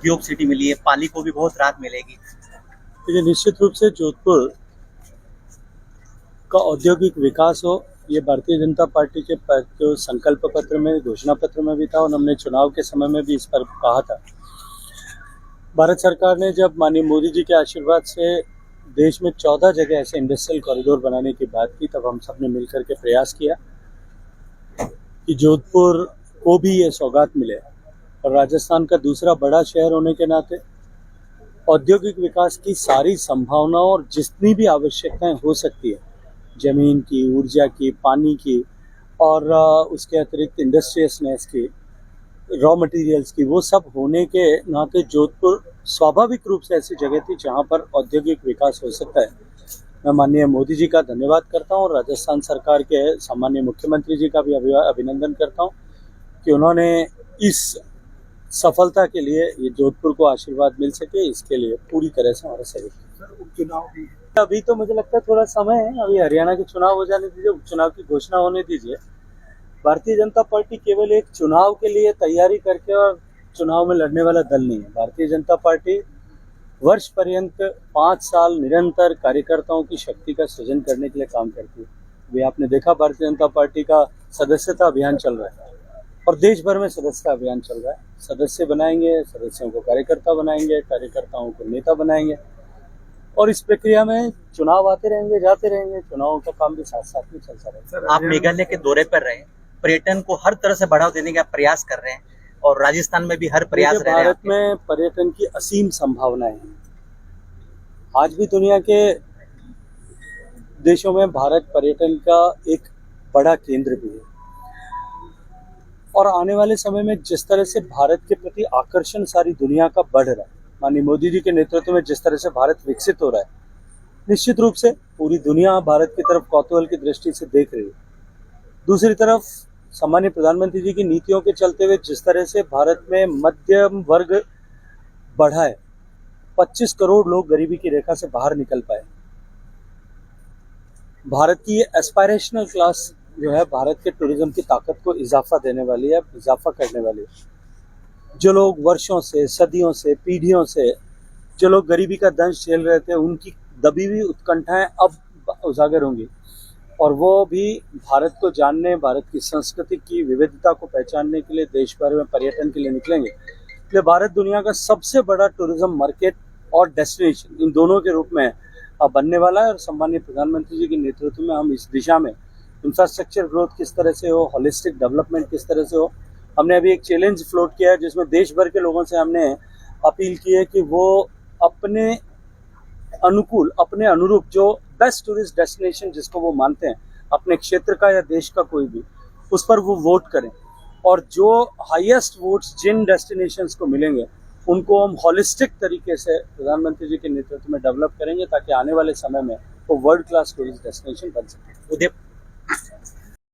उद्योग सिटी मिली है, पाली को भी बहुत राहत मिलेगी। देखिए, निश्चित रूप से जोधपुर का औद्योगिक विकास हो, ये भारतीय जनता पार्टी के जो संकल्प पत्र में, घोषणा पत्र में भी था और हमने चुनाव के समय में भी इस पर कहा था। भारत सरकार ने जब माननीय मोदी जी के आशीर्वाद से देश में 14 जगह ऐसे इंडस्ट्रियल कॉरिडोर बनाने की बात की, तब हम सब ने मिलकर के प्रयास किया कि जोधपुर को भी ये सौगात मिले। और राजस्थान का दूसरा बड़ा शहर होने के नाते औद्योगिक विकास की सारी संभावनाओं और जितनी भी आवश्यकताएं हो सकती है, जमीन की, ऊर्जा की, पानी की और उसके अतिरिक्त इंडस्ट्रियसनेस की, रॉ मटेरियल्स की, वो सब होने के नाते जोधपुर स्वाभाविक रूप से ऐसी जगह थी जहां पर औद्योगिक विकास हो सकता है। मैं माननीय मोदी जी का धन्यवाद करता हूं और राजस्थान सरकार के सम्माननीय मुख्यमंत्री जी का भी अभिनंदन करता हूं कि उन्होंने इस सफलता के लिए ये जोधपुर को आशीर्वाद मिल सके, इसके लिए पूरी तरह से हमारा सहयोग। उपचुनाव भी अभी तो मुझे लगता है थोड़ा समय है, अभी हरियाणा के चुनाव हो जाने दीजिए, उपचुनाव की घोषणा होने दीजिए। भारतीय जनता पार्टी केवल एक चुनाव के लिए तैयारी करके और चुनाव में लड़ने वाला दल नहीं है। भारतीय जनता पार्टी वर्ष पर्यंत 5 साल निरंतर कार्यकर्ताओं की शक्ति का सृजन करने के लिए काम करती है। अभी आपने देखा भारतीय जनता पार्टी का सदस्यता अभियान चल रहा है और देश भर में सदस्यता अभियान चल रहा है। सदस्य बनाएंगे, सदस्यों को कार्यकर्ता बनाएंगे, कार्यकर्ताओं को नेता बनाएंगे और इस प्रक्रिया में चुनाव आते रहेंगे, जाते रहेंगे, चुनावों का काम भी साथ साथ में चलता रहेगा। आप मेघालय के दौरे पर रहे, पर्यटन को हर तरह से बढ़ावा देने का प्रयास कर रहे हैं और राजस्थान में भी हर प्रयास रह रहे हैं। भारत में पर्यटन की असीम संभावनाएं हैं। आज भी दुनिया के देशों में भारत पर्यटन का एक बड़ा केंद्र भी है और आने वाले समय में जिस तरह से भारत के प्रति आकर्षण सारी दुनिया का बढ़ रहा है, माननीय मोदी जी के नेतृत्व में जिस तरह से भारत विकसित हो रहा है, निश्चित रूप से पूरी दुनिया भारत की तरफ कौतूहल की दृष्टि से देख रही है। दूसरी तरफ सम्मानीय प्रधानमंत्री जी की नीतियों के चलते हुए जिस तरह से भारत में मध्यम वर्ग बढ़ा है, 25 करोड़ लोग गरीबी की रेखा से बाहर निकल पाए। भारत की ये एस्पायरेशनल क्लास जो है भारत के टूरिज्म की ताकत को इजाफा देने वाली है, इजाफा करने वाली है। जो लोग वर्षों से, सदियों से, पीढ़ियों से जो लोग गरीबी का दंश झेल रहे थे, उनकी दबी हुई उत्कंठाएं अब उजागर होंगी और वो भी भारत को जानने, भारत की संस्कृति की विविधता को पहचानने के लिए देश भर में पर्यटन के लिए निकलेंगे। इसलिए भारत दुनिया का सबसे बड़ा टूरिज्म मार्केट और डेस्टिनेशन इन दोनों के रूप में बनने वाला है और सम्मानीय प्रधानमंत्री जी के नेतृत्व में हम इस दिशा में इंफ्रास्ट्रक्चर ग्रोथ किस तरह से हो, होलिस्टिक डेवलपमेंट किस तरह से हो। हमने अभी एक चैलेंज फ्लोट किया है जिसमें देश भर के लोगों से हमने अपील की है कि वो अपने अनुकूल, अपने अनुरूप जो बेस्ट टूरिस्ट डेस्टिनेशन जिसको वो मानते हैं अपने क्षेत्र का या देश का कोई भी, उस पर वो वोट करें और जो हाईएस्ट वोट्स जिन डेस्टिनेशंस को मिलेंगे उनको हम होलिस्टिक तरीके से प्रधानमंत्री जी के नेतृत्व में डेवलप करेंगे ताकि आने वाले समय में वो वर्ल्ड क्लास टूरिस्ट डेस्टिनेशन बन सके।